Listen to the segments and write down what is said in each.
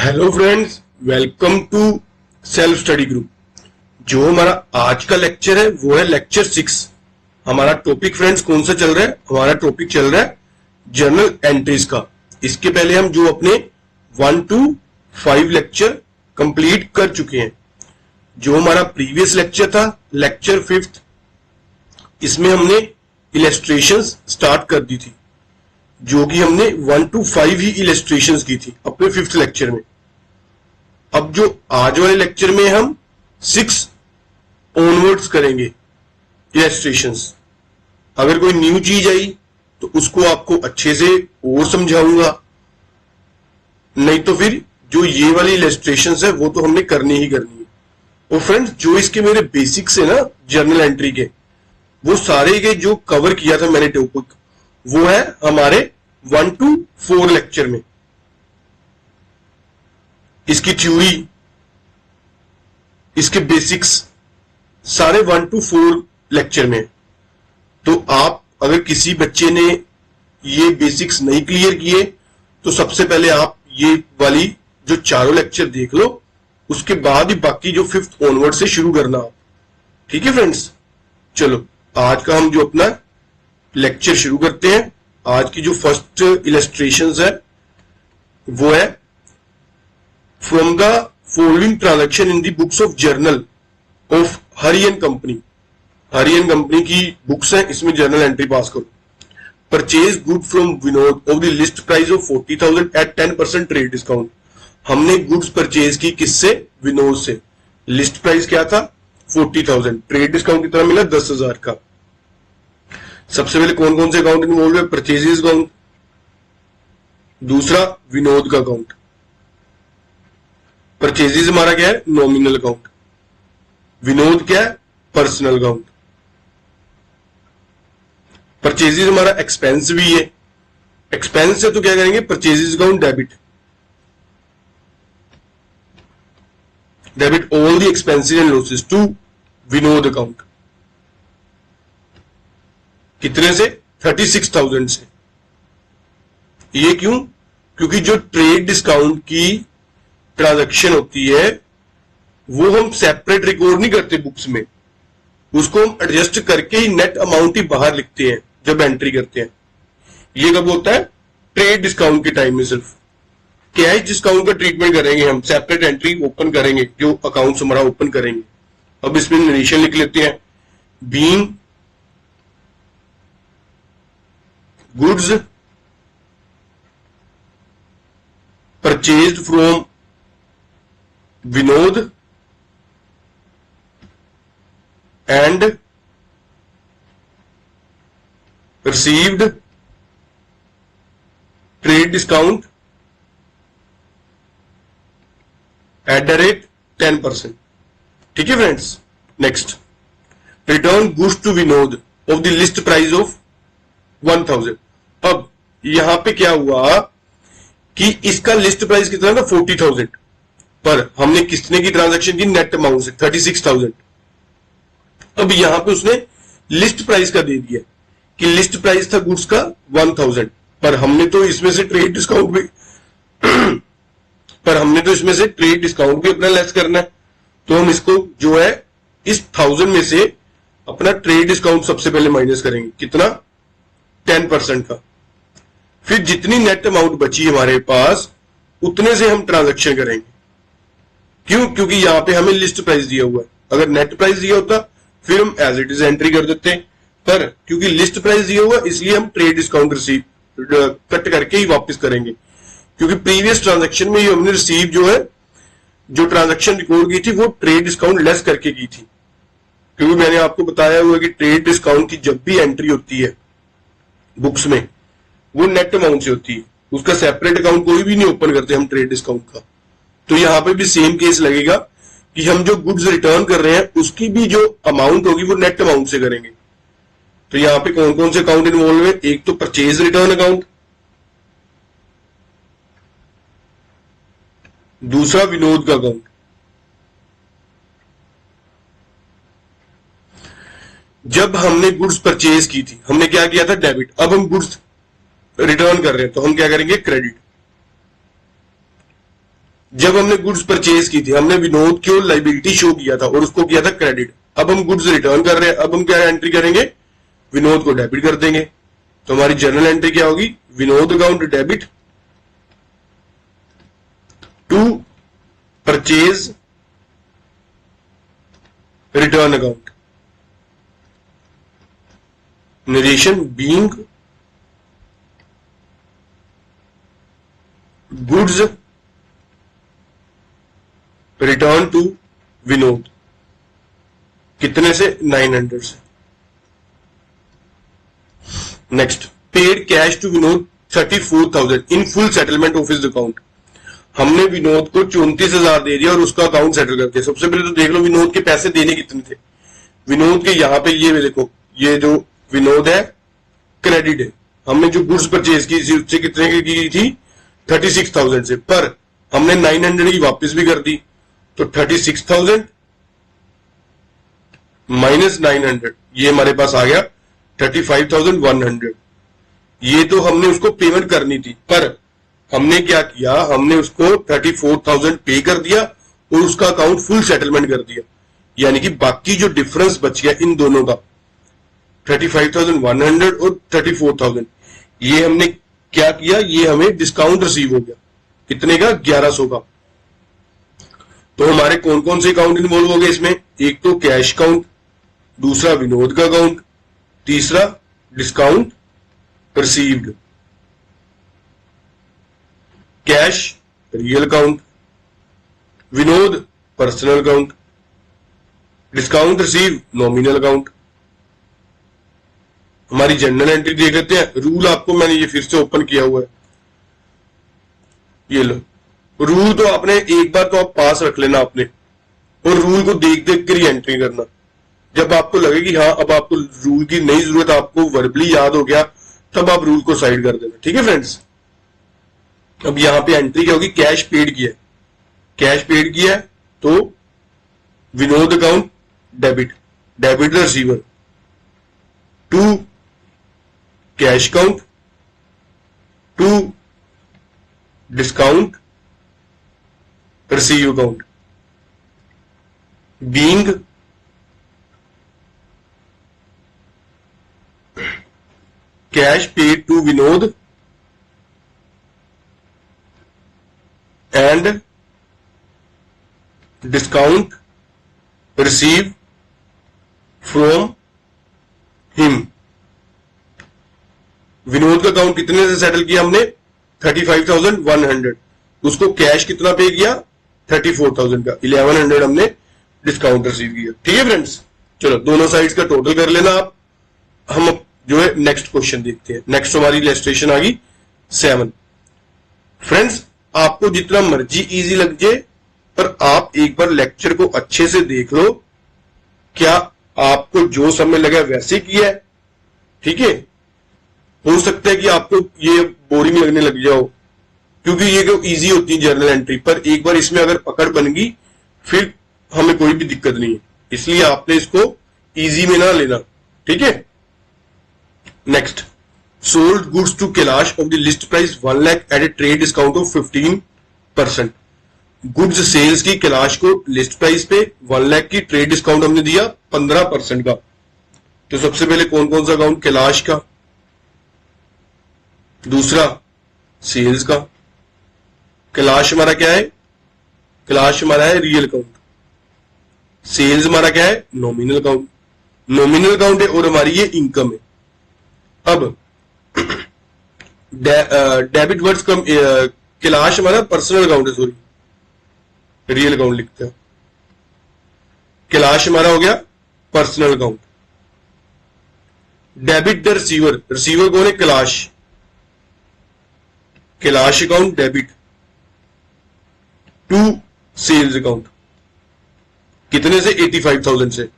Hello friends, welcome to self study group. जो हमारा आज का लेक्चर है वो है लेक्चर 6। हमारा टॉपिक फ्रेंड्स कौन सा चल रहा है? हमारा टॉपिक चल रहा है जर्नल एंट्रीज का। इसके पहले हम जो अपने 1 to 5 लेक्चर कंप्लीट कर चुके हैं। जो हमारा प्रीवियस लेक्चर था लेक्चर 5, इसमें हमने इलेस्ट्रेशंस स्टार्ट कर दी थी, जो कि हमने 1 to 5 ही इलेस्ट्रेशंस की थी अपने 5th लेक्चर में। अब जो आज वाले लेक्चर में हम 6 ऑनवर्ड्स करेंगे इलेस्ट्रेशंस। अगर कोई न्यू चीज आई तो उसको आपको अच्छे से और समझाऊंगा, नहीं तो फिर जो ये वाली इलेस्ट्रेशंस है वो तो हमने करनी ही करनी है। और फ्रेंड्स, जो इसके मेरे बेसिक्स है ना जर्नल एंट्री के, वो सारे के जो कवर किया था मैंने टॉपिक, वो है हमारे 1 to 4 लेक्चर में। इसकी थ्योरी, इसके बेसिक्स सारे 1 to 4 लेक्चर में। तो आप अगर किसी बच्चे ने ये बेसिक्स नहीं क्लियर किए तो सबसे पहले आप ये वाली जो चारों लेक्चर देख लो, उसके बाद ही बाकी जो 5th ऑनवर्ड से शुरू करना आप। ठीक है फ्रेंड्स, चलो आज का हम जो अपना लेक्चर शुरू करते हैं। आज की जो फर्स्ट इलस्ट्रेशंस है वो है from the following transaction in the books of journal of Hari and company. Hari and company की बुक्स हैं, इसमें जर्नल एंट्री पास करो। Purchase good from Vinod of the list price of 40,000 at 10% trade discount. हमने goods purchase की किससे? विनोद से। List price क्या था? 40,000। ट्रेड डिस्काउंट कितना मिला? 10,000 का। सबसे पहले कौन कौन से अकाउंट इन्वॉल्व है? परचेजेस अकाउंट, दूसरा विनोद का अकाउंट। परचेजेस हमारा क्या है? Nominal account. विनोद क्या है? Personal account. परचेजेस हमारा एक्सपेंस भी है। एक्सपेंस है तो क्या करेंगे? Purchases account debit. Debit all the expenses and losses to Vinod account. कितने से? 36,000 से। ये क्यों? क्योंकि जो ट्रेड डिस्काउंट की ट्रांजैक्शन होती है वो हम सेपरेट रिकॉर्ड नहीं करते बुक्स में, उसको हम एडजस्ट करके ही नेट अमाउंट ही बाहर लिखते हैं जब एंट्री करते हैं। ये कब होता है? ट्रेड डिस्काउंट के टाइम में सिर्फ। कैश डिस्काउंट का ट्रीटमेंट करेंगे हम, सेपरेट एंट्री ओपन करेंगे जो अकाउंट हमारा ओपन करेंगे। अब इसमें नरेशन लिख लेते हैं। Being goods purchased from Vinod and received trade discount at the rate 10%। ठीक है friends, next return goods to Vinod of the list price of 1,000। अब यहां पे क्या हुआ कि इसका लिस्ट प्राइस कितना था? 40,000, पर हमने कितने की ट्रांजैक्शन की? नेट अमाउंट से 36,000। अब यहां पे उसने लिस्ट प्राइस का दे दिया कि लिस्ट प्राइस था गुड्स का 1,000, पर हमने तो इसमें से ट्रेड डिस्काउंट भी अपना लेस करना है। तो हम इसको जो है इस 1000 में से अपना ट्रेड डिस्काउंट सबसे पहले माइनस करेंगे। कितना? 10% का। फिर जितनी नेट अमाउंट बची हमारे पास उतने से हम ट्रांजैक्शन करेंगे। क्यों? क्योंकि यहां पे हमें लिस्ट प्राइस दिया हुआ है। अगर नेट प्राइस दिया होता फिर हम एज इट इज एंट्री कर देते हैं, पर क्योंकि लिस्ट प्राइस दिया हुआ इसलिए हम ट्रेड डिस्काउंट रिसीव कट करके ही वापस करेंगे। क्योंकि प्रीवियस ट्रांजैक्शन में हमने रिसीव जो है, जो ट्रांजैक्शन रिकॉर्ड की थी वो ट्रेड डिस्काउंट लेस करके की थी। क्योंकि मैंने आपको बताया हुआ कि ट्रेड डिस्काउंट की जब भी एंट्री होती है बुक्स में वो नेट अमाउंट से होती है, उसका सेपरेट अकाउंट कोई भी नहीं ओपन करते हम ट्रेड डिस्काउंट का। तो यहां पे भी सेम केस लगेगा कि हम जो गुड्स रिटर्न कर रहे हैं उसकी भी जो अमाउंट होगी वो नेट अमाउंट से करेंगे। तो यहां पे कौन कौन से अकाउंट इन्वॉल्व है? एक तो परचेज रिटर्न अकाउंट, दूसरा विनोद का अकाउंट। जब हमने गुड्स परचेज की थी हमने क्या किया था? डेबिट। अब हम गुड्स रिटर्न कर रहे हैं तो हम क्या करेंगे? क्रेडिट। जब हमने गुड्स परचेज की थी, हमने विनोद की लाइबिलिटी शो किया था और उसको किया था क्रेडिट। अब हम गुड्स रिटर्न कर रहे हैं, अब हम क्या एंट्री करेंगे, विनोद को डेबिट कर देंगे। तो हमारी जर्नल एंट्री क्या होगी, Vinod account debit to purchase return account, narration being goods return to Vinod, कितने से, 900 से। Next, paid cash to Vinod 34,000 in full settlement of his account. हमने विनोद को 34,000 दे दिया और उसका अकाउंट सेटल कर दिया। सबसे पहले तो देख लो विनोद के पैसे देने कितने थे। विनोद के यहां पे ये देखो, ये जो विनोद है क्रेडिट है, हमने जो गुड्स परचेज की थी उससे कितने की थी, 36,000 से, पर हमने 900 की वापस भी कर दी। तो 36,000 माइनस 900, ये हमारे पास आ गया 35,100। ये तो हमने उसको पेमेंट करनी थी, पर हमने क्या किया, हमने उसको 34,000 पे कर दिया और उसका अकाउंट फुल सेटलमेंट कर दिया। यानी कि बाकी जो डिफरेंस बच गया इन दोनों का, 35,100 और 34,000, ये हमने क्या किया, ये हमें डिस्काउंट रिसीव हो गया। कितने का, 1100 का। तो हमारे कौन कौन से अकाउंट इन्वॉल्व हो गए इसमें, एक तो कैश अकाउंट, दूसरा विनोद का अकाउंट, तीसरा discount received. Cash real account, Vinod personal account, discount receive nominal account. हमारी जनरल एंट्री देख लेते हैं। रूल आपको मैंने ये फिर से ओपन किया हुआ है, ये लो। रूल तो आपने एक बार तो आप पास रख लेना आपने, और रूल को देख देख कर ही एंट्री करना। जब आपको लगे कि हाँ अब आपको रूल की नई जरूरत, आपको वर्बली याद हो गया, तब आप रूल को साइड कर देना। ठीक है फ्रेंड्स। अब यहां पे एंट्री क्या होगी, कैश पेड किया है, कैश पेड किया है तो Vinod account debit, debit the receiver to cash account to discount receive account, being cash paid to Vinod and discount receive from him. Vinod का अकाउंट कितने से सेटल किया हमने, 35,100, उसको कैश कितना पे किया, 34,000 का, 1100 हमने डिस्काउंट रिसीव किया। ठीक है फ्रेंड्स, चलो दोनों साइड्स का टोटल कर लेना आप। हम जो है नेक्स्ट क्वेश्चन देखते हैं। नेक्स्ट हमारी इलस्ट्रेशन आ गई 7। फ्रेंड्स, आपको जितना मर्जी इजी लग जाए, पर आप एक बार लेक्चर को अच्छे से देख लो, क्या आपको जो समय लगा वैसे किया है। ठीक है, हो सकता है कि आपको ये बोरिंग लगने लग जाओ, क्योंकि ये जो इजी होती है जर्नल एंट्री, पर एक बार इसमें अगर पकड़ बन गई फिर हमें कोई भी दिक्कत नहीं है। इसलिए आपने इसको इजी में ना लेना। ठीक है। Next, sold goods to Kailash of the list price 1 lakh at a trade discount of 15%। Goods sales की कैलाश को लिस्ट प्राइस पे 1 लाख की ट्रेड डिस्काउंट हमने दिया 15% का। तो सबसे पहले कौन कौन सा अकाउंट, कैलाश का, दूसरा सेल्स का। कैलाश हमारा क्या है, कैलाश हमारा है रियल अकाउंट, सेल्स हमारा क्या है, नॉमिनल अकाउंट। नॉमिनल अकाउंट है और हमारी ये इनकम है। अब डेबिट वर्ड्स कम, कैलाश हमारा पर्सनल अकाउंट है, सॉरी रियल अकाउंट लिखते हैं। कैलाश हमारा हो गया personal account. Debit the receiver, receiver कौन है, Kailash, Kailash account debit to sales account, कितने से, 85,000 से।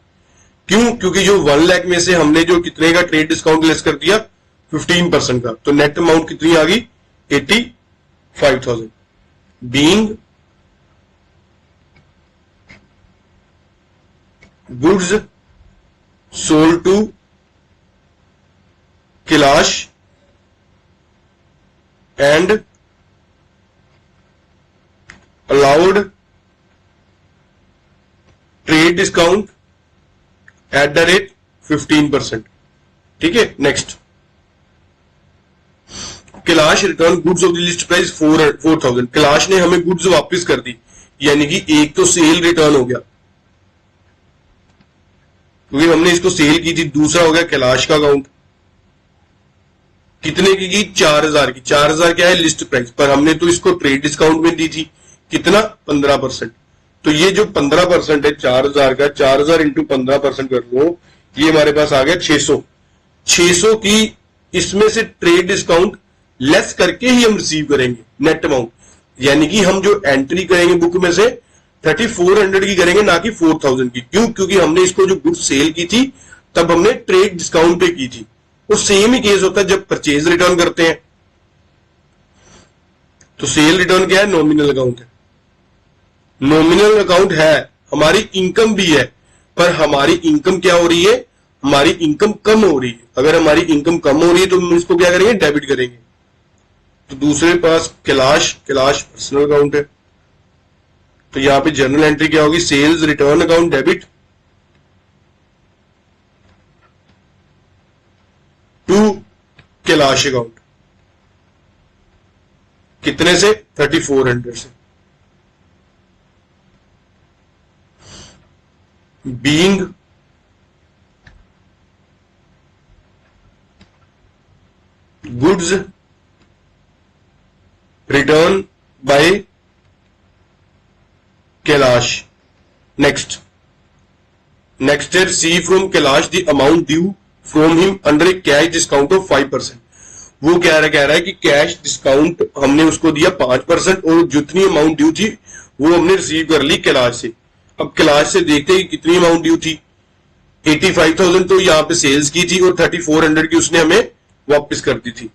क्यों, क्योंकि जो 1 लाख में से हमने जो कितने का ट्रेड डिस्काउंट लेस कर दिया, 15% का, तो नेट अमाउंट कितनी आ गई, 85,000। Being goods sold to Kailash and allowed trade discount at the rate 15%। ठीक है, next Kailash return goods of the list price 4000। Kailash ने हमें गुड्स वापस कर दी, यानी कि एक तो सेल रिटर्न हो गया क्योंकि हमने इसको सेल की थी। दूसरा हो गया कैलाश का अकाउंट, कितने की 4000 की। 4000 क्या है लिस्ट प्राइस, पर हमने तो इसको ट्रेड डिस्काउंट में दी थी, कितना 15%। तो ये जो 15% है 4000 का, 4000 इंटू 15% कर लो, ये हमारे पास आ गया 600। 600 की इसमें से ट्रेड डिस्काउंट लेस करके ही हम रिसीव करेंगे नेट अमाउंट, यानी कि हम जो एंट्री करेंगे बुक में से 3400 की करेंगे, ना कि 4000 की। क्यों? क्योंकि हमने इसको जो गुड्स सेल की थी तब हमने ट्रेड डिस्काउंट पे की थी। वो सेम ही केस होता है जब परचेज रिटर्न करते हैं। तो सेल रिटर्न क्या है? नॉमिनल अकाउंट है। नॉमिनल अकाउंट है, हमारी इनकम भी है, पर हमारी इनकम क्या हो रही है? हमारी इनकम कम हो रही है। अगर हमारी इनकम कम हो रही है तो हम इसको क्या करेंगे? डेबिट करेंगे। तो दूसरे पास कैलाश पर्सनल अकाउंट है, तो यहां पे जर्नल एंट्री क्या होगी? Sales return account debit to Kailash account, कितने से? 3400 से। Being goods return by Kailash. Next है सी from Kailash the amount due from him under a cash discount of 5%। वो कह रहा है कि कैश डिस्काउंट हमने उसको दिया 5% और जितनी अमाउंट ड्यू थी वो हमने रिसीव कर ली कैलाश से। अब कैलाश से देखते हैं कि कितनी अमाउंट ड्यू थी। 85,000 तो यहां पे सेल्स की थी और 3400 की उसने हमें वापस कर दी थी।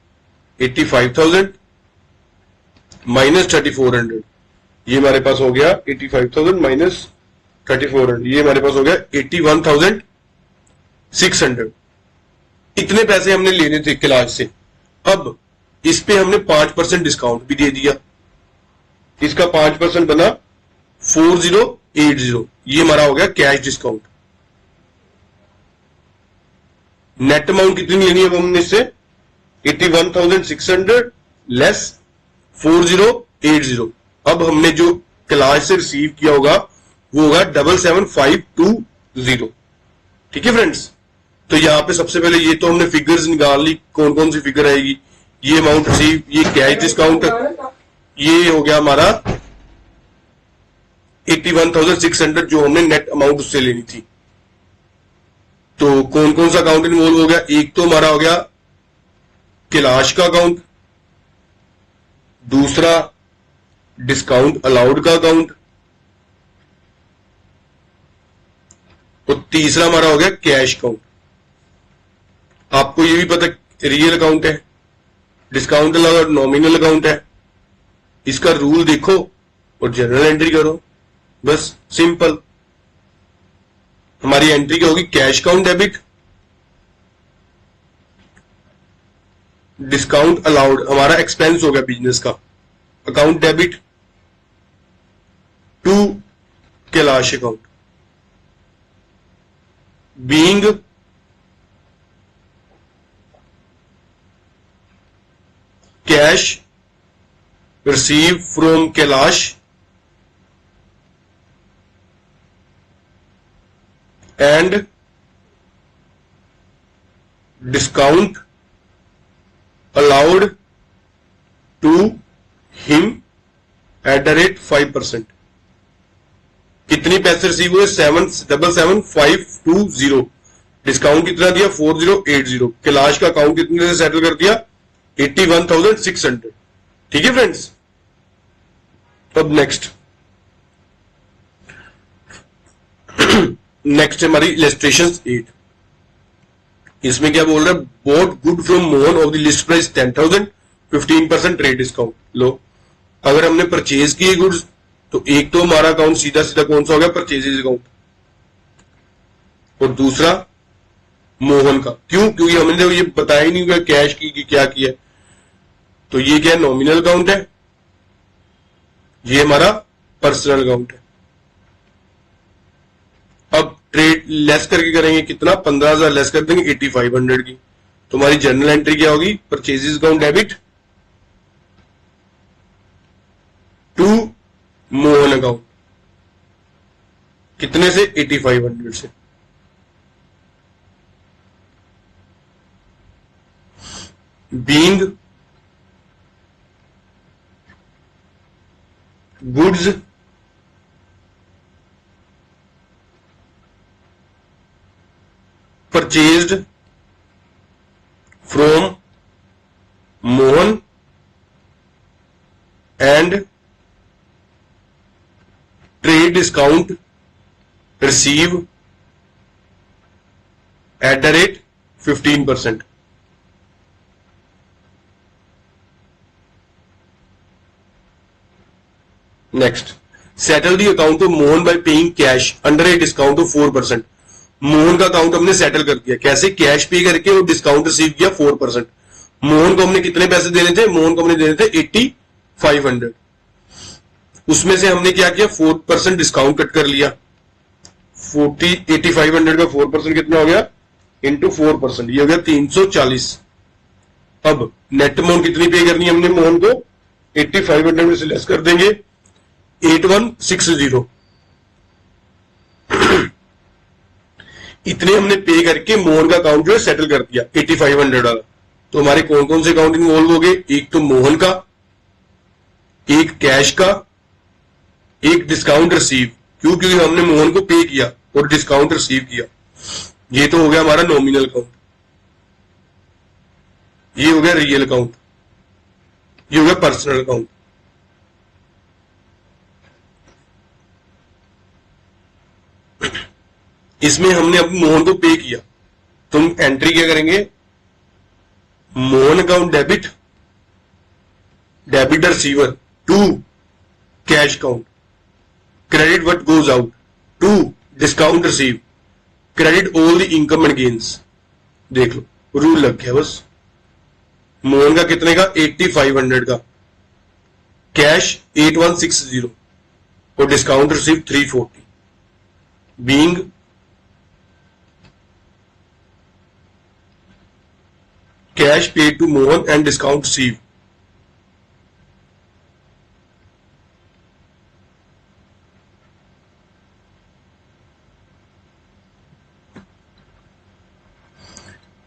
85,000 माइनस 3400, ये हमारे पास हो गया 85,000 माइनस 3400, ये हमारे पास हो गया 81,600। इतने पैसे हमने लेने थे कैलाश से। अब इस पे हमने 5% डिस्काउंट भी दे दिया, इसका 5% बना 4080, ये हमारा हो गया कैश डिस्काउंट। नेट अमाउंट कितनी लेनी है हमने इससे? 81,600 लेस 4080। अब हमने जो कैलाश से रिसीव किया होगा वो होगा 77,520। ठीक है फ्रेंड्स, तो यहां पे सबसे पहले ये तो हमने फिगर्स निकाल ली, कौन कौन सी फिगर आएगी। ये अमाउंट रिसीव, ये कैश डिस्काउंट, ये हो गया हमारा 81,600 जो हमने नेट अमाउंट उससे लेनी थी। तो कौन कौन सा अकाउंट इन्वॉल्व हो गया? एक तो हमारा हो गया कैलाश का अकाउंट, दूसरा डिस्काउंट अलाउड का अकाउंट, और तीसरा हमारा हो गया कैश अकाउंट। आपको ये भी पता रियल अकाउंट है, डिस्काउंट अलाउड नॉमिनल अकाउंट है। इसका रूल देखो और जनरल एंट्री करो, बस सिंपल। हमारी एंट्री क्या होगी? Cash account debit, discount allowed हमारा एक्सपेंस हो गया बिजनेस का, account debit to Kailash account. Being cash receive from Kailash and discount allowed to him at the rate 5%। कितनी पैसे रिसीव हुए? 777520। डिस्काउंट कितना दिया? 4080। कैलाश का अकाउंट कितने से सेटल कर दिया? 81,600। ठीक है फ्रेंड्स, अब नेक्स्ट है हमारी इलस्ट्रेशन 8। इसमें क्या बोल रहा है? Bought good from Mohan of the list price 10,000, 15% trade discount. लो, अगर हमने परचेज किए गुड्स तो एक तो हमारा अकाउंट सीधा सीधा कौन सा हो गया? परचेजेज अकाउंट, और दूसरा मोहन का। क्यों? क्योंकि हमने ये बताया ही नहीं हुआ कैश की क्या किया। तो ये क्या है? नॉमिनल अकाउंट है, ये हमारा पर्सनल अकाउंट है। अब ट्रेड लेस करके करेंगे कितना, 15,000 लेस कर देंगे 8500 की, तो हमारी जर्नल एंट्री क्या होगी, purchases account debit to Mohan account, कितने से, 8500 से। Being goods purchased from Mohan and trade discount receive at the rate 15%. Next, settle the account of Mohan by paying cash under a discount of 4%. Mohan का account हमने settle कर दिया, कैसे, cash पे करके और डिस्काउंट रिसीव किया 4%। मोहन को हमने कितने पैसे देने थे, मोहन को हमने देने थे 8500, उसमें से हमने क्या किया, 4% डिस्काउंट कट कर लिया। 8500 का 4% कितना हो गया, इंटू 4%, ये हो गया 340। अब नेट अमाउंट कितनी पे करनी है हमने मोहन को, 8500 में से लेस कर देंगे 8160, इतने हमने पे करके मोहन का अकाउंट जो है सेटल कर दिया 8500 वाला। तो हमारे कौन कौन से अकाउंट इन्वॉल्व हो गए, एक तो मोहन का, एक कैश का, एक डिस्काउंट रिसीव, क्योंकि हमने मोहन को पे किया और डिस्काउंट रिसीव किया। ये तो हो गया हमारा नॉमिनल अकाउंट, ये हो गया रियल अकाउंट, ये हो गया पर्सनल अकाउंट। इसमें हमने अब मोहन को पे किया, तो हम एंट्री क्या करेंगे, Mohan account debit, debit receiver to cash account, credit what goes out to discount receive, credit all the income and gains. देख लो रूल लग गया बस। मोहन का कितने का, 8500 का, कैश 8160 और discount receive 340, being cash paid to Mohan and discount received.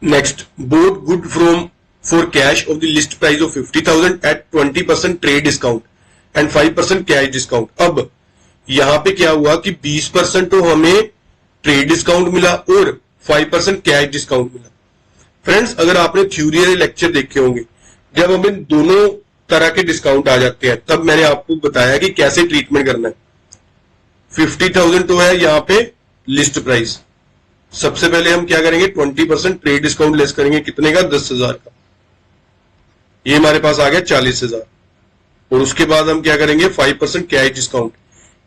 Next, bought good from for cash of the list price of 50,000 at 20% trade discount and 5% cash discount. अब यहां पे क्या हुआ कि 20% तो हमें ट्रेड डिस्काउंट मिला और 5% कैश डिस्काउंट मिला। फ्रेंड्स, अगर आपने थ्योरी वाले लेक्चर देखे होंगे, जब हमें दोनों तरह के डिस्काउंट आ जाते हैं, तब मैंने आपको बताया कि कैसे ट्रीटमेंट करना है। 50,000 तो है यहाँ पे लिस्ट प्राइस, सबसे पहले हम क्या करेंगे, 20% ट्रेड डिस्काउंट लेस करेंगे, कितने का, 10,000 का, ये हमारे पास आ गया 40,000, और उसके बाद हम क्या करेंगे, 5% कैश डिस्काउंट,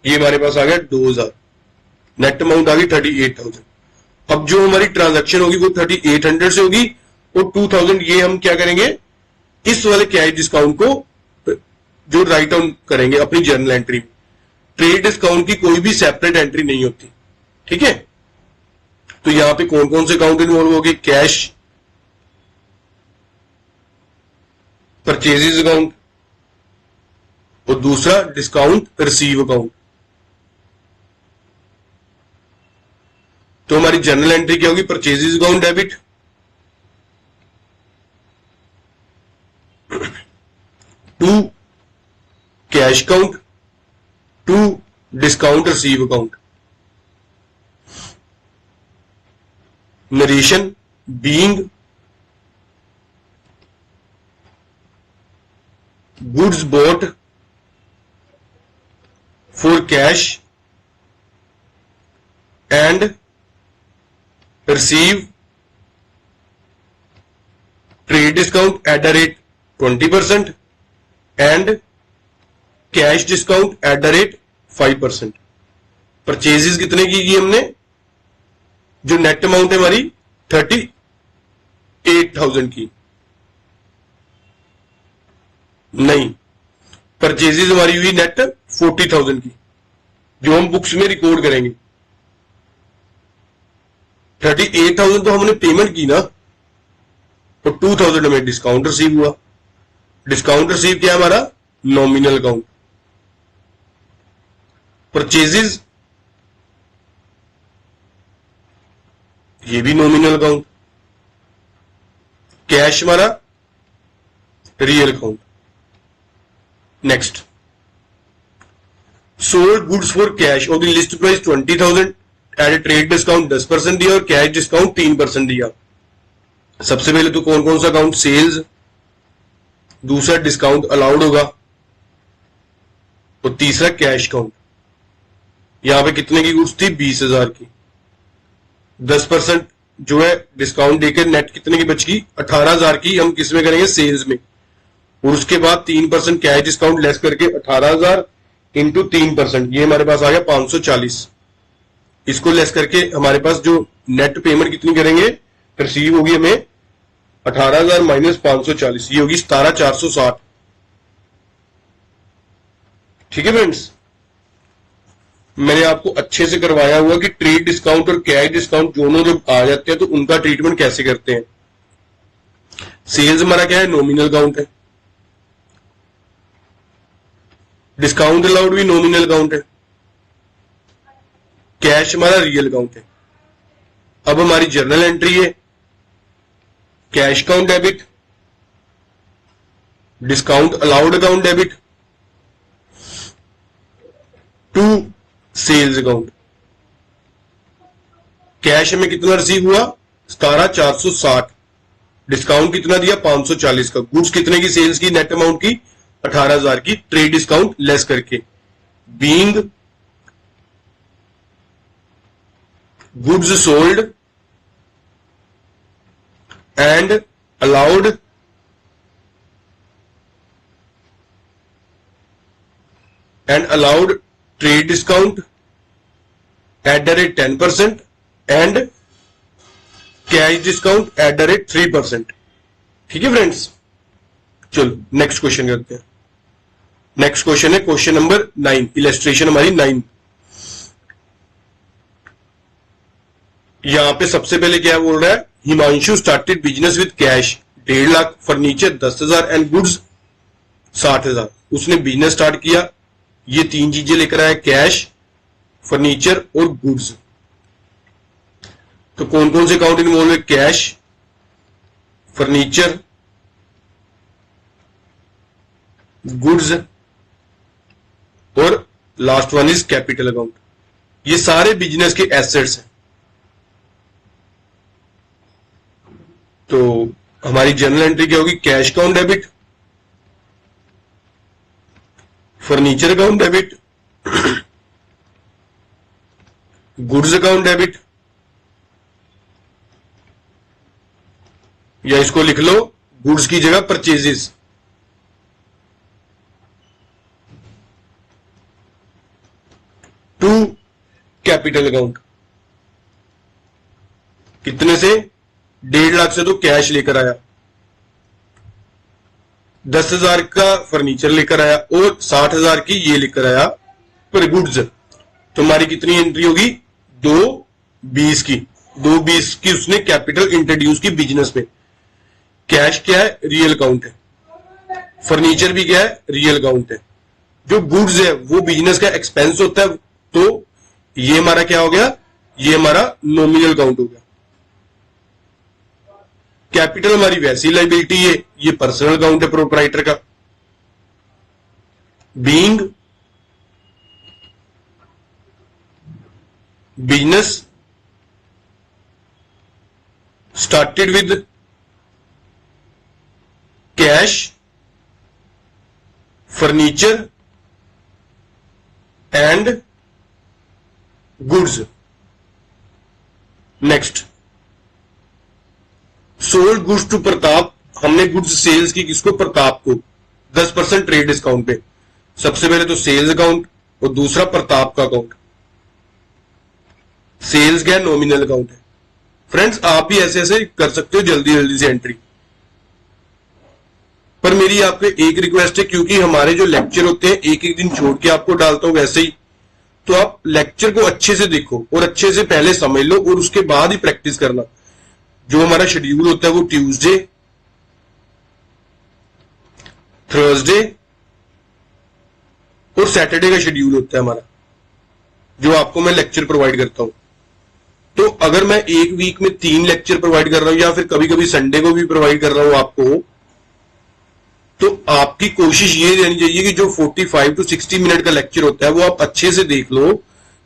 ये हमारे पास आ गया 2,000, नेट अमाउंट आ गई 38,000। अब जो हमारी ट्रांजैक्शन होगी वो 3800 से होगी, और 2000 ये हम क्या करेंगे, इस वाले कैश डिस्काउंट को जो राइट डाउन करेंगे अपनी जर्नल एंट्री में। ट्रेड डिस्काउंट की कोई भी सेपरेट एंट्री नहीं होती, ठीक है। तो यहां पे कौन कौन से अकाउंट इन्वॉल्व हो गए, कैश, परचेजेस अकाउंट और दूसरा डिस्काउंट रिसीव अकाउंट। तो हमारी जर्नल एंट्री क्या होगी, purchases account debit to cash account to discount receive account. Narration, being goods bought for cash and receive trade discount at the rate 20% and cash discount at the rate 5%। Purchases कितने की हमने, जो net amount है हमारी 38,000 की, नहीं purchases हमारी हुई नेट 40,000 की, जो हम बुक्स में रिकॉर्ड करेंगे। 38,000 तो हमने पेमेंट की ना, और 2,000 हमें डिस्काउंट रिसीव हुआ। डिस्काउंट रिसीव किया हमारा नॉमिनल अकाउंट। परचेजेज ये भी नॉमिनल अकाउंट। कैश हमारा real account. Next, sold goods for cash और the list price 20,000, at trade discount 10% दिया और कैश डिस्काउंट 3% दिया। सबसे पहले तो कौन कौन सा अकाउंट? सेल्स, दूसरा डिस्काउंट अलाउड होगा, और तीसरा कैश अकाउंट। यहां पे कितने की गुड्स थी? 20,000 की। 10% जो है डिस्काउंट देकर नेट कितने की बच गई? 18,000 की हम किस में करेंगे? सेल्स में। और उसके बाद 3% कैश डिस्काउंट लेस करके 18,000 इंटू 3%, ये हमारे पास आ गया 540। इसको लेस करके हमारे पास जो नेट पेमेंट कितनी करेंगे? रिसीव होगी हमें 18,000 माइनस 540, ये होगी 17,460। ठीक है फ्रेंड्स, मैंने आपको अच्छे से करवाया हुआ कि ट्रेड डिस्काउंट और कैश डिस्काउंट दोनों जब आ जाते हैं तो उनका ट्रीटमेंट कैसे करते हैं। सेल्स हमारा क्या है? नॉमिनल अकाउंट है। डिस्काउंट अलाउड भी नॉमिनल अकाउंट है। कैश हमारा रियल अकाउंट है। अब हमारी जर्नल एंट्री है, cash account debit, discount allowed account debit to sales account. Cash में कितना रिसीव हुआ? 17,460। डिस्काउंट कितना दिया? 540 का। गुड्स कितने की सेल्स की? नेट अमाउंट की 18,000 की, ट्रेड डिस्काउंट लेस करके। Being goods sold and allowed trade discount at the rate 10% and cash discount at the rate 3%। ठीक है फ्रेंड्स, चलो नेक्स्ट क्वेश्चन करते हैं। नेक्स्ट क्वेश्चन है क्वेश्चन नंबर 9, इलेस्ट्रेशन हमारी 9। यहां पे सबसे पहले क्या बोल रहा है? Himanshu started business with cash 1.5 lakh, furniture 10,000 and goods 60,000। उसने बिजनेस स्टार्ट किया, ये तीन चीजें लेकर आया, कैश, फर्नीचर और गुड्स। तो कौन कौन से अकाउंट इन्वॉल्व है? कैश, फर्नीचर, गुड्स और last one is capital account. ये सारे बिजनेस के एसेट्स हैं। तो हमारी जर्नल एंट्री क्या होगी? Cash account debit, furniture account debit, goods account debit, या इसको लिख लो गुड्स की जगह परचेजेस। To capital account. कितने से? 1.5 लाख से तो कैश लेकर आया, 10,000 का फर्नीचर लेकर आया और 60,000 की ये लेकर आया पर गुड्स। तो हमारी कितनी एंट्री होगी? 220 की। 220 की उसने कैपिटल इंट्रोड्यूस की बिजनेस में। कैश क्या है? रियल अकाउंट है। फर्नीचर भी क्या है? रियल अकाउंट है। जो गुड्स है वो बिजनेस का एक्सपेंस होता है, तो ये हमारा क्या हो गया? ये हमारा नॉमिनल अकाउंट हो गया। कैपिटल हमारी वैसी लाइबिलिटी है, ये पर्सनल अकाउंट है प्रोप्राइटर का। Being business started with cash, furniture and goods. Next, sold goods to Pratap. हमने गुड्स सेल्स की किसको? प्रताप को, 10% ट्रेड डिस्काउंट पे। सबसे पहले तो सेल्स अकाउंट और दूसरा प्रताप का अकाउंट। सेल्स क्या? नॉमिनल अकाउंट है। फ्रेंड्स आप भी ऐसे ऐसे कर सकते हो जल्दी जल्दी से एंट्री। पर मेरी आपको एक रिक्वेस्ट है, क्योंकि हमारे जो लेक्चर होते हैं एक एक दिन छोड़ के आपको डालता हूं वैसे ही, तो आप लेक्चर को अच्छे से देखो और अच्छे से पहले समझ लो और उसके बाद ही प्रैक्टिस करना। जो हमारा शेड्यूल होता है वो ट्यूसडे, थर्सडे और सैटरडे का शेड्यूल होता है हमारा, जो आपको मैं लेक्चर प्रोवाइड करता हूं। तो अगर मैं एक वीक में 3 लेक्चर प्रोवाइड कर रहा हूं या फिर कभी कभी संडे को भी प्रोवाइड कर रहा हूं आपको, तो आपकी कोशिश ये रहनी चाहिए कि जो 45 to 60 मिनट का लेक्चर होता है वो आप अच्छे से देख लो,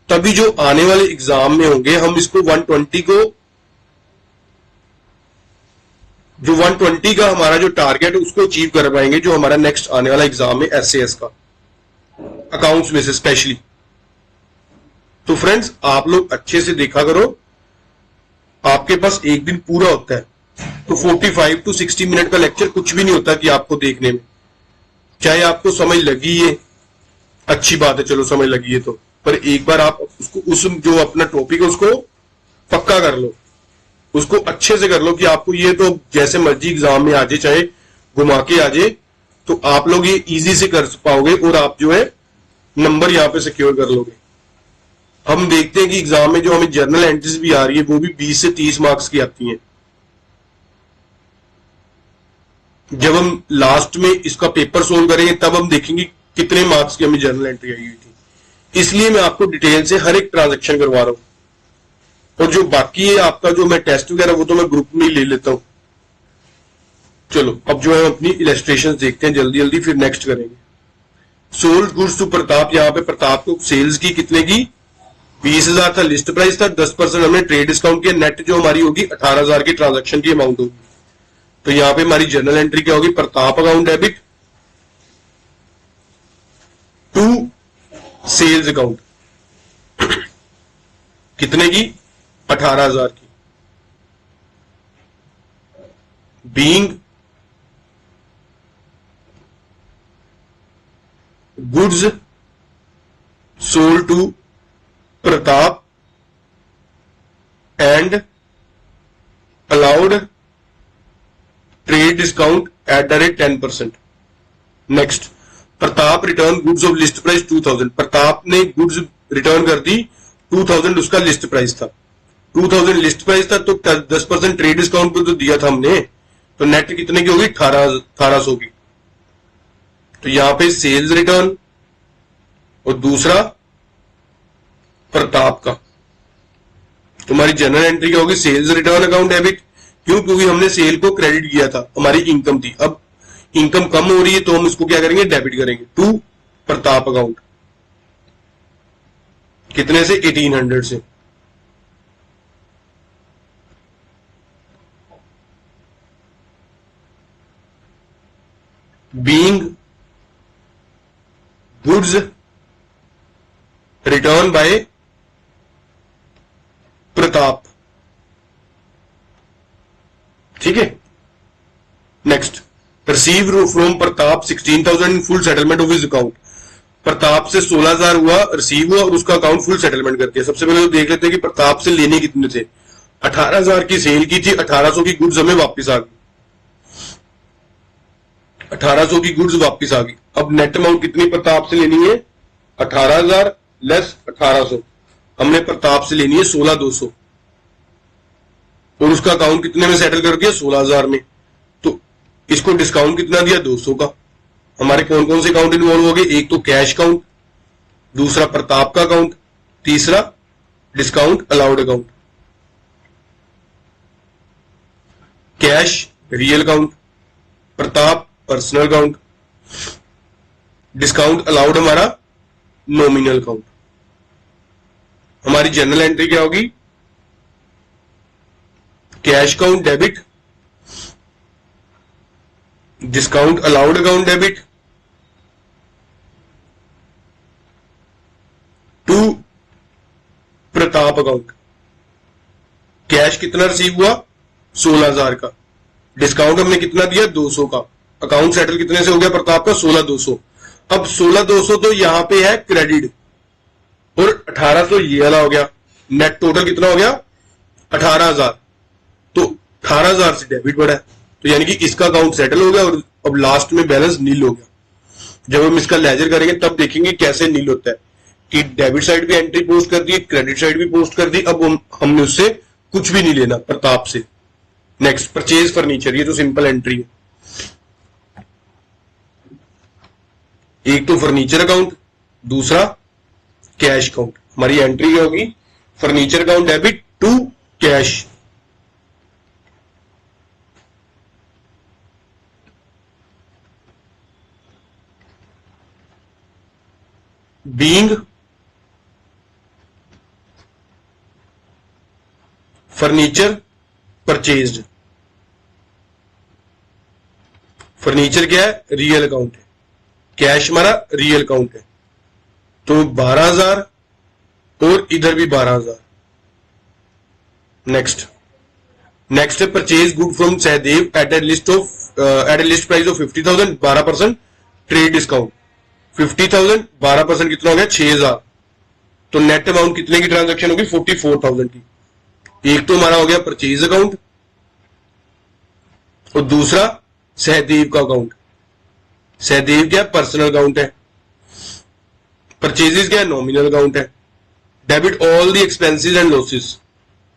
तभी जो आने वाले एग्जाम में होंगे हम इसको 120 को, जो 120 का हमारा जो टारगेट है उसको अचीव कर पाएंगे, जो हमारा नेक्स्ट आने वाला एग्जाम है एसएएस का, अकाउंट्स में से स्पेशली। तो फ्रेंड्स आप लोग अच्छे से देखा करो, आपके पास एक दिन पूरा होता है, तो 45 to 60 मिनट का लेक्चर कुछ भी नहीं होता कि आपको देखने में, चाहे आपको समझ लगी है अच्छी बात है, चलो समझ लगी है तो, पर एक बार आप उसको, उस जो अपना टॉपिक है उसको पक्का कर लो, उसको अच्छे से कर लो कि आपको ये तो जैसे मर्जी एग्जाम में आ जाए, चाहे घुमा के आ जाए, तो आप लोग ये इजी से कर पाओगे और आप जो है नंबर यहां पे सिक्योर कर लोगे। हम देखते हैं कि एग्जाम में जो हमें जर्नल एंट्रीज भी आ रही है वो भी 20 से 30 मार्क्स की आती हैं। जब हम लास्ट में इसका पेपर सोल्व करेंगे तब हम देखेंगे कितने मार्क्स की हमें जर्नल एंट्री आई हुई थी। इसलिए मैं आपको डिटेल से हर एक ट्रांजैक्शन करवा रहा हूं, और जो बाकी है आपका जो मैं टेस्ट वगैरह वो तो मैं ग्रुप में ही ले लेता हूं। चलो अब जो है अपनी इलस्ट्रेशन देखते हैं जल्दी जल्दी, फिर नेक्स्ट करेंगे। सोल्ड गुड्स टू प्रताप, यहाँ पे प्रताप को सेल्स की कितने की 20,000 था, लिस्ट प्राइस था, 10% हमने ट्रेड डिस्काउंट किया, नेट जो हमारी होगी 18,000 की ट्रांजैक्शन की अमाउंट होगी। तो यहां पे हमारी जर्नल एंट्री क्या होगी, Pratap account debit to sales account कितने की 18,000 की, being goods sold to Pratap and allowed trade discount at the rate 10%। Next, Pratap return goods of list price 2000, Pratap ने गुड्स रिटर्न कर दी 2000, उसका लिस्ट प्राइस था 2000 लिस्ट प्राइस था, तो 10% ट्रेड डिस्काउंट पे तो दिया था हमने, तो नेट कितने की होगी 1800 की। तो यहां पे सेल्स रिटर्न और दूसरा प्रताप का, तुम्हारी जनरल एंट्री क्या होगी, सेल्स रिटर्न अकाउंट डेबिट, क्यों, क्योंकि हमने सेल को क्रेडिट किया था, हमारी इनकम थी, अब इनकम कम हो रही है तो हम इसको क्या करेंगे, डेबिट करेंगे टू प्रताप अकाउंट, कितने से 1800 से। Being goods return by Pratap, ठीक है। Next, receive from Pratap 16,000 in full settlement of his account, Pratap से 16,000 हुआ रिसीव हुआ और उसका अकाउंट फुल सेटलमेंट कर दिया। सबसे पहले तो देख लेते हैं कि प्रताप से लेने कितने थे, 18,000 की सेल की थी, 1800 की गुड्स हमें वापस आ गई, 1800 की गुड्स वापस आ गई। अब नेट अमाउंट कितनी प्रताप से लेनी है, 18,000 लेस 1800, हमने प्रताप से लेनी है 16,200 और उसका अकाउंट कितने में सेटल कर दिया, 16,000 में। तो इसको डिस्काउंट कितना दिया, 200 का। हमारे कौन कौन से अकाउंट इन्वॉल्व हो गए, एक तो कैश अकाउंट, दूसरा प्रताप का अकाउंट, तीसरा discount allowed account. Cash real account, Pratap personal account, discount allowed हमारा नॉमिनल अकाउंट। हमारी जनरल एंट्री क्या होगी, cash account debit, discount allowed account debit to Pratap account. Cash कितना रिसीव हुआ, 16,000 का, डिस्काउंट हमने कितना दिया, 200 का, अकाउंट सेटल कितने से हो गया प्रताप का, 16,200। अब 16,200 तो यहां पे है क्रेडिट और 1800 ये वाला हो गया, नेट टोटल कितना हो गया 18,000, तो 18,000 से डेबिट बढ़ा है, तो यानी कि इसका अकाउंट सेटल हो गया और अब लास्ट में बैलेंस नील हो गया। जब हम इसका लेजर करेंगे तब देखेंगे कैसे नील होता है कि डेबिट साइड भी एंट्री पोस्ट कर दी, क्रेडिट साइड भी पोस्ट कर दी, अब हमने उससे कुछ भी नहीं लेना प्रताप से। नेक्स्ट, परचेज फर्नीचर, ये तो सिंपल एंट्री है। एक तो फर्नीचर अकाउंट, दूसरा कैश अकाउंट। हमारी एंट्री क्या होगी? Furniture account debit to cash. Being furniture purchased. Furniture क्या है? रियल अकाउंट है, कैश हमारा रियल अकाउंट है, तो 12,000 और इधर भी 12,000। नेक्स्ट है purchase good from Sahdev at a list price of 50,000, 12% trade discount. 50,000 12% कितना हो गया? 6,000। तो नेट अमाउंट कितने की ट्रांजैक्शन होगी? 44,000 की। एक तो हमारा हो गया परचेज अकाउंट और दूसरा सहदेव का अकाउंट। सहदेव क्या? पर्सनल अकाउंट है। परचेजेस क्या? नॉमिनल अकाउंट है। Debit all the expenses and losses.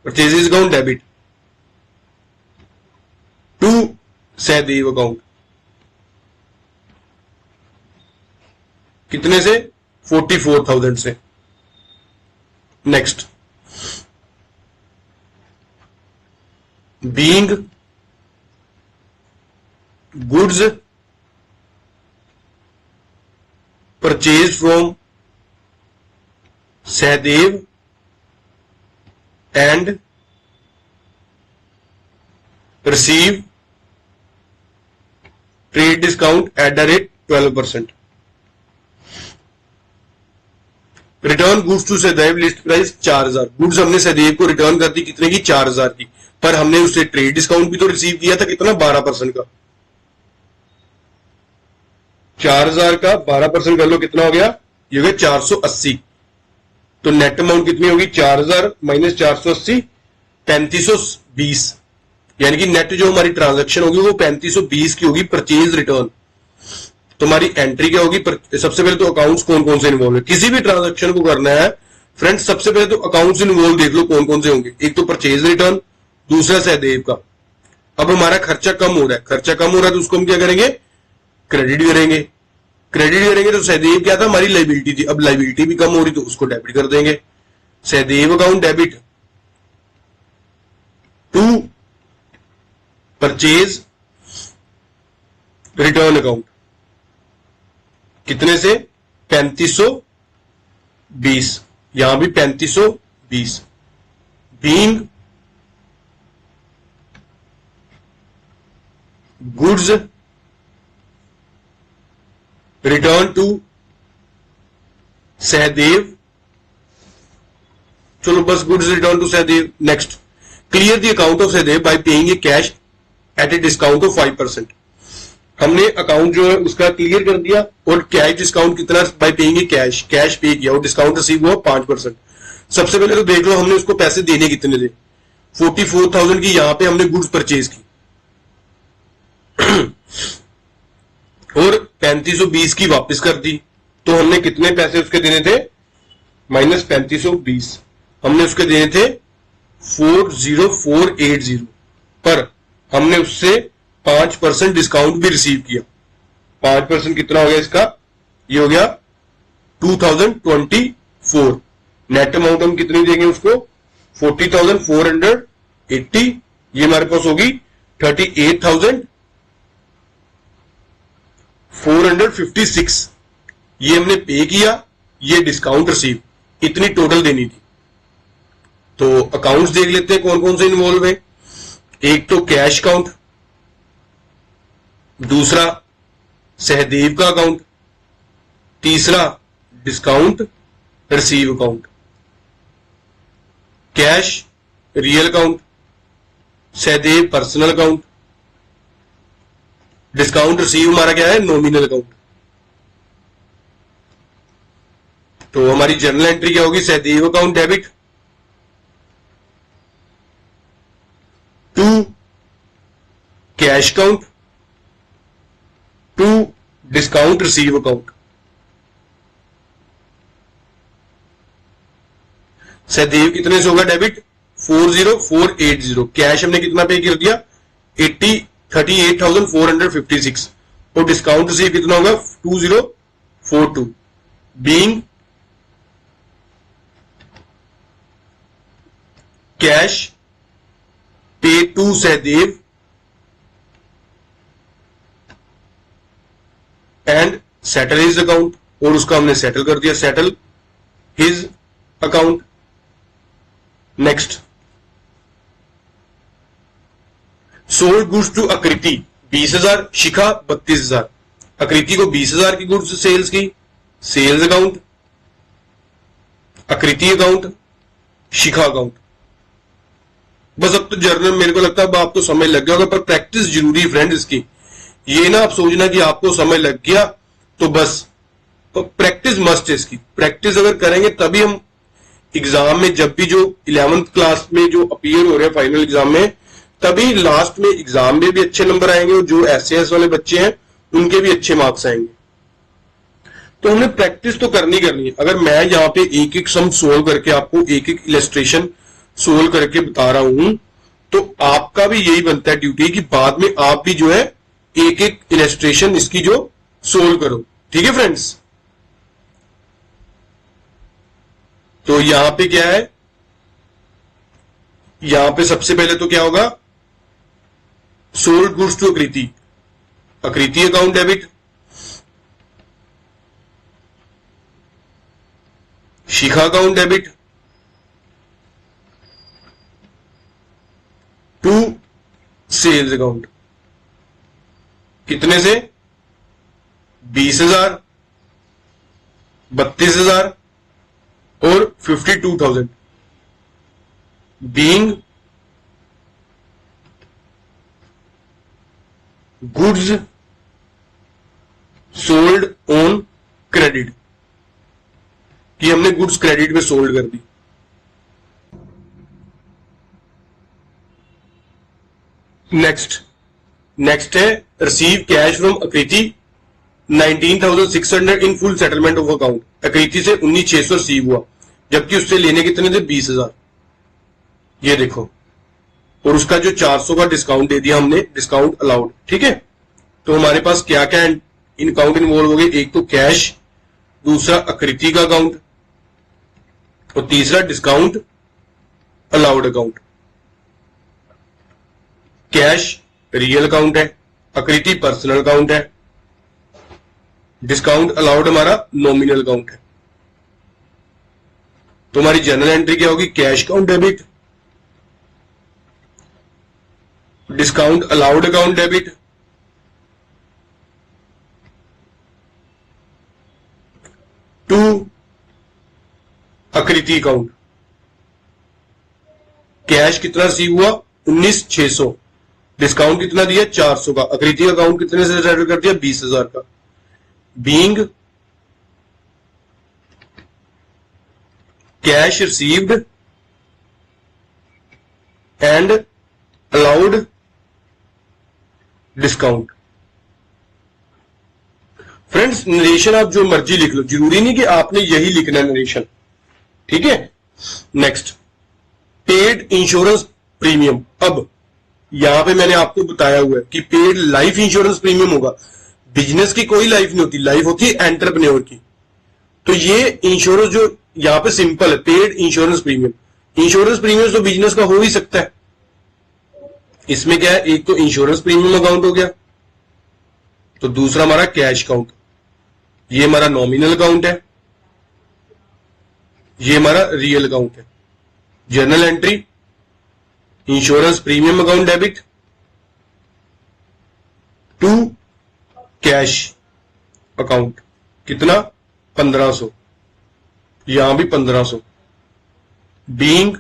Purchases account debit to Sahdev account. कितने से? 44,000 से। Next, being goods purchase from Sahdev and receive trade discount at the rate 12%। Return goods to Sahdev list price 4,000। Goods हमने सहदेव को return कर दी कितने की? 4,000 की, पर हमने उससे ट्रेड डिस्काउंट भी तो रिसीव किया था, कितना? 12% का। 4,000 का 12% कर लो, कितना हो गया? ये हो गया 480। तो नेट अमाउंट कितनी होगी? 4,000 माइनस 480, 3520। यानी कि नेट जो हमारी ट्रांजैक्शन होगी वो 3520 की होगी, परचेज रिटर्न। तो हमारी एंट्री क्या होगी? सबसे पहले तो अकाउंट्स कौन कौन से इन्वॉल्व है, किसी भी ट्रांजैक्शन को करना है फ्रेंड्स, सबसे पहले तो अकाउंट्स इन्वॉल्व देख लो कौन कौन से होंगे। एक तो परचेज रिटर्न, दूसरा सहदेव का। अब हमारा खर्चा कम हो रहा है, तो उसको हम क्या करेंगे? क्रेडिट करेंगे। तो सहदेव क्या था? हमारी लाइबिलिटी थी, अब लाइबिलिटी भी कम हो रही तो उसको डेबिट कर देंगे। Sahdev account debit to purchase return account. कितने से? 3520। यहां भी 3520। Being goods return to Sahdev, चलो बस goods return to Sahdev. Next, clear the account of Sahdev by paying a cash at a discount of 5%। हमने अकाउंट जो है उसका क्लियर कर दिया और कैश डिस्काउंट कितना? बाय पेइंग ए कैश पे किया और डिस्काउंट रिसीव हुआ 5%। सबसे पहले तो देख लो हमने उसको पैसे देने कितने थे। 44,000 की यहां पे हमने गुड्स परचेज की और 3520 की वापस कर दी, तो हमने कितने पैसे उसके देने थे? माइनस 3520। हमने उसके देने थे 40480, पर हमने उससे 5% डिस्काउंट भी रिसीव किया। 5% कितना हो गया इसका? ये हो गया 2024। नेट अमाउंट हम कितनी देंगे उसको? 40,480। ये हमारे पास होगी 38,456। ये हमने पे किया, ये डिस्काउंट रिसीव, इतनी टोटल देनी थी। तो अकाउंट्स देख लेते हैं कौन कौन से इन्वॉल्व है। एक तो कैश अकाउंट, दूसरा सहदेव का अकाउंट, तीसरा discount receive account. Cash real account, Sahdev personal account, discount receive हमारा क्या है? Nominal account. तो हमारी जर्नल एंट्री क्या होगी? Sahdev account debit to cash account to discount receive account. Sahdev कितने से होगा डेबिट? 40480। कैश हमने कितना पे कर दिया? 38,456 और डिस्काउंट रिसीव कितना होगा? 2042 being cash pay to Sahdev and settle his account, और उसका हमने सेटल कर दिया, settle his account. Next, sold goods to Akriti 20,000, Shikha 32,000। Akriti को 20,000 की गुड्स सेल्स की, sales account, Akriti account, Shikha account. बस अब तो जर्नल मेरे को लगता है अब आपको समझ लग गया होगा, पर प्रैक्टिस जरूरी है फ्रेंड इसकी। ये ना आप सोचना कि आपको समझ लग गया तो बस, तो प्रैक्टिस मस्ट है इसकी। प्रैक्टिस अगर करेंगे तभी हम एग्जाम में, जब भी जो 11th क्लास में जो अपीयर हो रहे हैं फाइनल एग्जाम में, तभी लास्ट में एग्जाम में भी अच्छे नंबर आएंगे, और जो एसएएस वाले बच्चे हैं उनके भी अच्छे मार्क्स आएंगे। तो हमने प्रैक्टिस तो करनी है। अगर मैं यहाँ पे एक एक सम सोल्व करके आपको एक एक इलस्ट्रेशन सोल्व करके बता रहा हूं, तो आपका भी यही बनता है ड्यूटी कि बाद में आप भी जो है एक एक इलस्ट्रेशन इसकी जो सोल्व करो। ठीक है फ्रेंड्स? तो यहां पे क्या है, यहां पे सबसे पहले तो क्या होगा? Sold goods to Akriti, Akriti account debit, Shikha account debit, to sales account. कितने से? 20,000, 32,000 और 52,000 being goods sold on credit, कि हमने गुड्स क्रेडिट में सोल्ड कर दी। नेक्स्ट है receive cash from Akriti 19,600 in full settlement of account. Akriti से 19,600 रिसीव हुआ, जबकि उससे लेने कितने थे? 20,000। ये देखो, और उसका जो 400 का डिस्काउंट दे दिया हमने, डिस्काउंट अलाउड। ठीक है, तो हमारे पास क्या क्या इन अकाउंट इन्वॉल्व हो गए? एक तो कैश, दूसरा आकृति का अकाउंट, और तीसरा discount allowed account. Cash real account है, आकृति पर्सनल अकाउंट है, डिस्काउंट अलाउड हमारा नॉमिनल अकाउंट है। तो हमारी जनरल एंट्री क्या होगी? Cash account debit, discount allowed account debit, to Akriti account. Cash कितना रिसीव हुआ? 19,600, डिस्काउंट कितना दिया? 400 का। आकृति अकाउंट कितने से सेटल कर दिया? 20,000 का। Being cash received and allowed discount. Friends, narration आप जो मर्जी लिख लो, जरूरी नहीं कि आपने यही लिखना है नरेशन। ठीक है, नेक्स्ट, पेड इंश्योरेंस प्रीमियम। अब यहां पे मैंने आपको बताया हुआ है कि पेड लाइफ इंश्योरेंस प्रीमियम होगा। बिजनेस की कोई लाइफ नहीं होती, लाइफ होती है एंटरप्रेन्योर की। तो ये इंश्योरेंस जो यहां पे सिंपल है, paid insurance premium. Insurance premium तो बिजनेस का हो ही सकता है। इसमें क्या है? एक तो इंश्योरेंस प्रीमियम अकाउंट हो गया, तो दूसरा हमारा कैश अकाउंट। ये हमारा नॉमिनल अकाउंट है, ये हमारा रियल अकाउंट है। Journal entry insurance premium account debit to cash account. कितना? 1500, यहां भी 1500। Being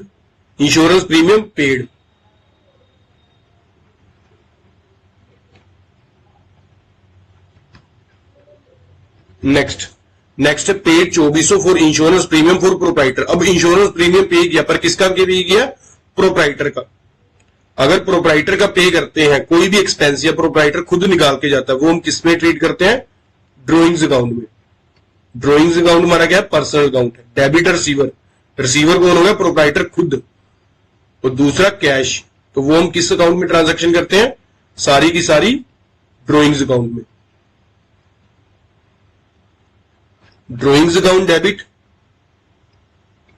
insurance premium paid. Next है paid 2400 for insurance premium for proprietor. अब इंश्योरेंस प्रीमियम पे किया, पर किसका पे किया? प्रोप्राइटर का। अगर प्रोप्राइटर का पे करते हैं, कोई भी एक्सपेंस या प्रोप्राइटर खुद निकाल के जाता है, वो हम किस में ट्रीट करते हैं? ड्रॉइंग्स अकाउंट में। ड्रॉइंग्स अकाउंट हमारा क्या है? पर्सनल अकाउंट है। डेबिट रिसीवर, रिसीवर कौन होगा? प्रोप्राइटर खुद। और दूसरा कैश, तो वो हम किस अकाउंट में ट्रांजैक्शन करते हैं? सारी की सारी ड्रॉइंग्स अकाउंट में। Drawings account debit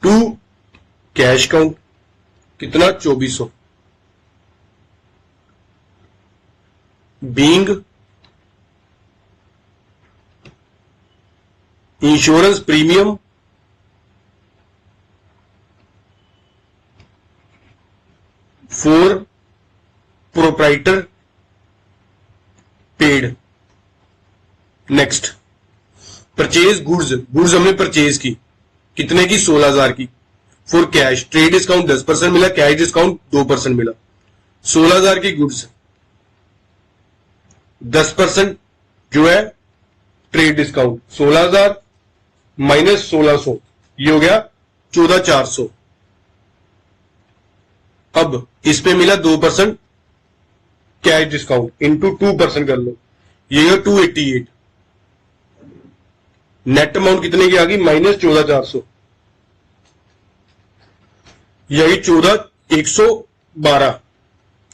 to cash account, कितना? 2400। Being insurance premium for proprietor paid. Next, purchase goods, goods हमने परचेज की, कितने की? 16,000 की। फॉर कैश, ट्रेड डिस्काउंट 10% मिला, कैश डिस्काउंट 2% मिला। 16,000 की गुड्स, 10% जो है ट्रेड डिस्काउंट, 16,000 माइनस 1600, ये हो गया 14,400। अब इस पे मिला 2% कैश डिस्काउंट, इंटू 2% कर लो, ये है 288। नेट अमाउंट कितने की आ गई? माइनस 14,400, यही 14,112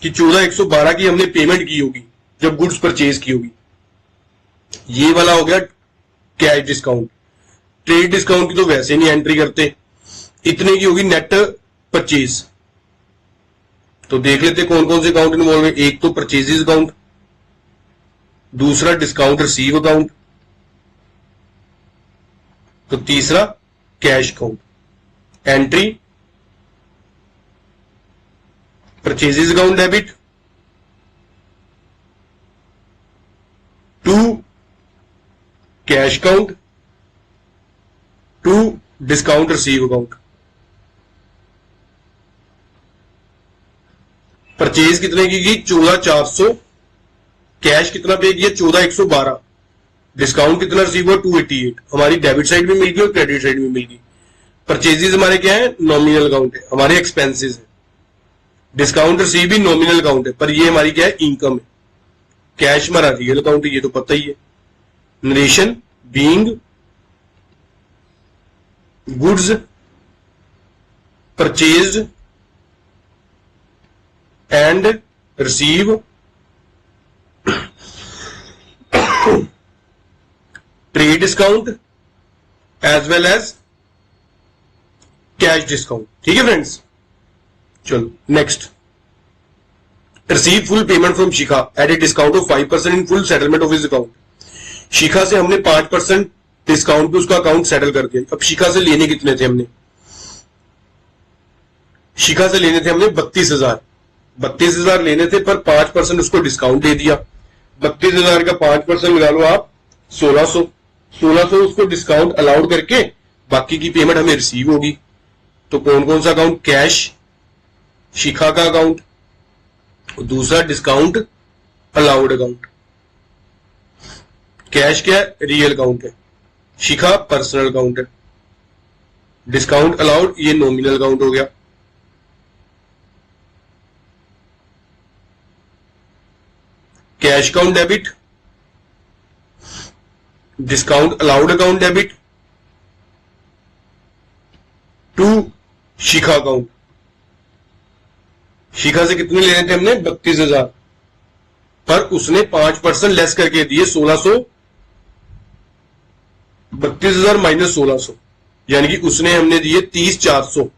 कि 14,112 की हमने पेमेंट की होगी जब गुड्स परचेज की होगी। ये वाला हो गया कैश डिस्काउंट। ट्रेड डिस्काउंट की तो वैसे नहीं एंट्री करते, इतने की होगी नेट परचेज। तो देख लेते कौन कौन से अकाउंट इन्वॉल्व है। एक तो परचेजेस अकाउंट, दूसरा डिस्काउंट रिसीव अकाउंट, तो तीसरा cash account. Entry purchases account debit to cash account to discount receive account. Purchase कितने की 14,400, कैश कितना पे किया? 14,112, डिस्काउंट कितना रिसीव हुआ? 288। हमारी डेबिट साइड भी मिल गई और क्रेडिट साइड भी मिल गई। परचेजेस हमारे क्या है? नॉमिनल अकाउंट है, हमारे एक्सपेंसेस है। डिस्काउंट रिसीव भी नॉमिनल अकाउंट है, पर ये हमारी क्या है? इनकम है। कैश हमारा रियल अकाउंट है, ये तो पता ही है। Narration being goods purchased and receive trade discount as well as cash discount. ठीक है फ्रेंड्स, चलो next. Receive full payment from Shikha at a discount of 5% in full settlement of his account. Shikha से हमने 5% डिस्काउंट पे उसका अकाउंट सेटल कर दिया। अब शिखा से लेने कितने थे हमने? शिखा से लेने थे हमने 32,000 लेने थे, पर 5% उसको डिस्काउंट दे दिया। 32,000 का 5% लगा लो आप 1600 उसको डिस्काउंट अलाउड करके बाकी की पेमेंट हमें रिसीव होगी। तो कौन कौन सा अकाउंट? कैश शिखा का अकाउंट, दूसरा डिस्काउंट अलाउड अकाउंट। कैश क्या है? रियल अकाउंट है। शिखा पर्सनल अकाउंट है। डिस्काउंट अलाउड ये नॉमिनल अकाउंट हो गया। Cash account debit, discount allowed account debit to Shikha account. Shikha से कितने लेने थे हमने? 32,000, पर उसने 5% लेस करके दिए 1600। 32,000 माइनस 1600, यानी कि उसने हमने दिए 30,400।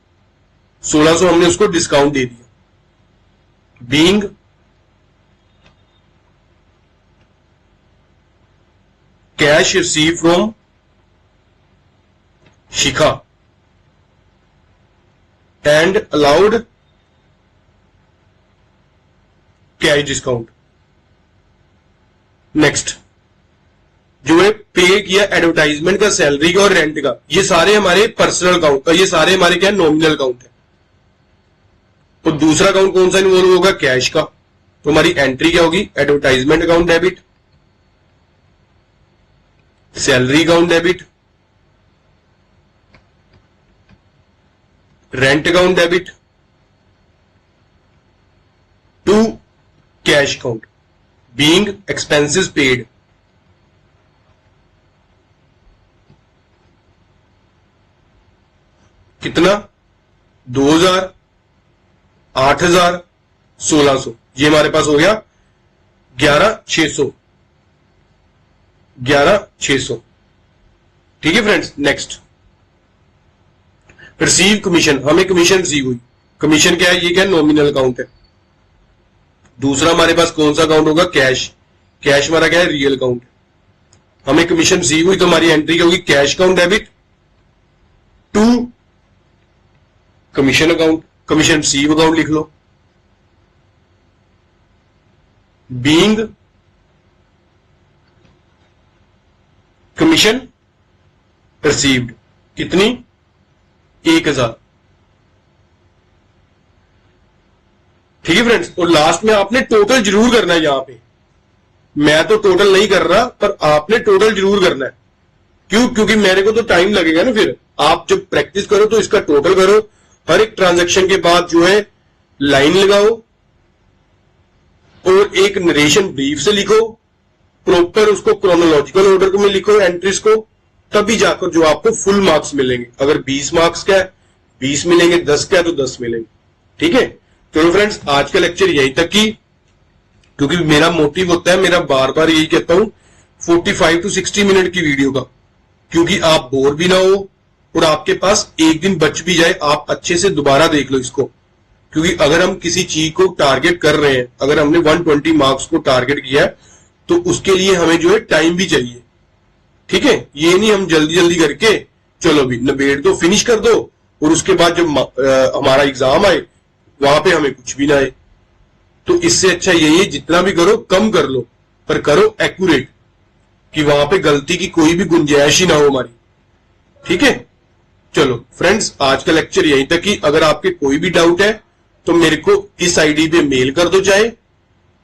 1600 हमने उसको डिस्काउंट दे दिया। Being cash receive from Shikha and allowed cash discount. Next, जो है पे किया एडवर्टाइजमेंट का, सैलरी का और रेंट का, ये सारे हमारे पर्सनल अकाउंट, ये सारे हमारे क्या नॉमिनल अकाउंट है। तो दूसरा अकाउंट कौन सा इन्वॉल्व होगा? कैश का। तो हमारी एंट्री क्या होगी? Advertisement account debit, salary account debit, rent account debit, to cash account being expenses paid. कितना? 2000, 8000, 1600। ये हमारे पास हो गया 11600। 11600। ठीक है फ्रेंड्स। Next, receive commission. हमें कमीशन रिसीव हुई। कमीशन क्या है? ये क्या? नॉमिनल अकाउंट है। दूसरा हमारे पास कौन सा अकाउंट होगा? कैश। कैश हमारा क्या है? Real account. हमें कमीशन रिसीव हुई तो हमारी एंट्री क्या होगी? Cash account debit to commission account. Commission receive account लिख लो। Being commission received. कितनी? 1000। ठीक है फ्रेंड्स। और लास्ट में आपने टोटल जरूर करना है। यहां पे मैं तो टोटल नहीं कर रहा, पर आपने टोटल जरूर करना है। क्यों? क्योंकि मेरे को तो टाइम लगेगा ना। फिर आप जब प्रैक्टिस करो तो इसका टोटल करो। हर एक ट्रांजैक्शन के बाद जो है लाइन लगाओ और एक नरेशन ब्रीफ से लिखो, प्रॉपर उसको क्रोनोलॉजिकल ऑर्डर में लिखो एंट्रीज को, तभी जाकर जो आपको फुल मार्क्स मिलेंगे। अगर 20 मार्क्स का है 20 मिलेंगे, 10 का है तो 10 मिलेंगे। ठीक है। तो फ्रेंड्स आज का लेक्चर यहीं तक की, क्योंकि मेरा मोटिव होता है, मेरा बार बार यही कहता हूं 45 to 60 मिनट की वीडियो का, क्योंकि आप बोर भी ना हो और आपके पास एक दिन बच भी जाए, आप अच्छे से दोबारा देख लो इसको। क्योंकि अगर हम किसी चीज को टारगेट कर रहे हैं, अगर हमने 120 मार्क्स को टारगेट किया है तो उसके लिए हमें जो है टाइम भी चाहिए। ठीक है। ये नहीं हम जल्दी जल्दी करके चलो भी नबेड़ दो, फिनिश कर दो, और उसके बाद जब हमारा एग्जाम आए वहां पे हमें कुछ भी ना आए। तो इससे अच्छा यही है जितना भी करो कम कर लो, पर करो एक्यूरेट, कि वहां पे गलती की कोई भी गुंजाइश ही ना हो हमारी। ठीक है। चलो फ्रेंड्स आज का लेक्चर यहीं तक ही। अगर आपके कोई भी डाउट है तो मेरे को इस आईडी पे मेल कर दो,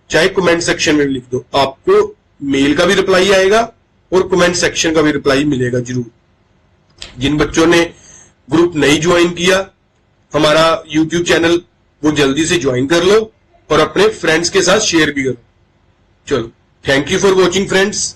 चाहे कमेंट सेक्शन में लिख दो। आपको मेल का भी रिप्लाई आएगा और कमेंट सेक्शन का भी रिप्लाई मिलेगा जरूर। जिन बच्चों ने ग्रुप नहीं ज्वाइन किया हमारा यूट्यूब चैनल, वो जल्दी से ज्वाइन कर लो और अपने फ्रेंड्स के साथ शेयर भी करो। चलो, thank you for watching friends.